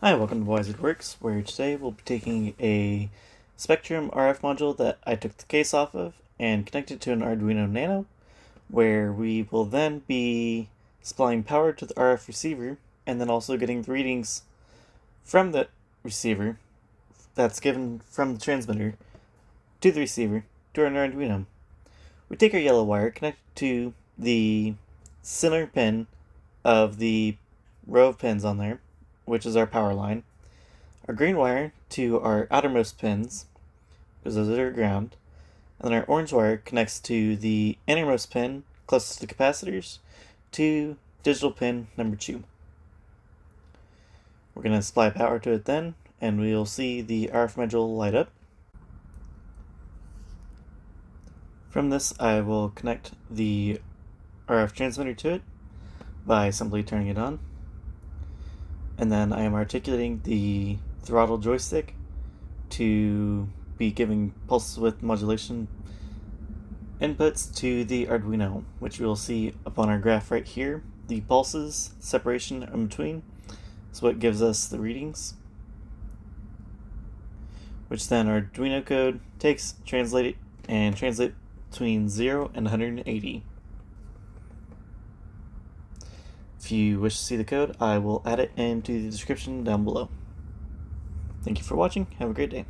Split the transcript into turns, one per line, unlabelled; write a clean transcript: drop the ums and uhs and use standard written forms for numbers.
Hi, welcome to WizardWorks, where today we'll be taking a Spectrum RF module that I took the case off of and connected to an Arduino Nano, where we will then be supplying power to the RF receiver and then also getting the readings from the receiver that's given from the transmitter to the receiver to our Arduino. We take our yellow wire, connect it to the center pin of the row of pins on there, which is our power line, our green wire to our outermost pins, because those are ground, and then our orange wire connects to the innermost pin closest to the capacitors to digital pin number 2. We're going to supply power to it then, and we'll see the RF module light up. From this, I will connect the RF transmitter to it by simply turning it on. And then I am articulating the throttle joystick to be giving pulseWidth modulation inputs to the Arduino, which we will see up on our graph right here. The pulses, separation in between, is what gives us the readings, which then our Arduino code takes, translates between 0 and 180. If you wish to see the code, I will add it into the description down below. Thank you for watching. Have a great day.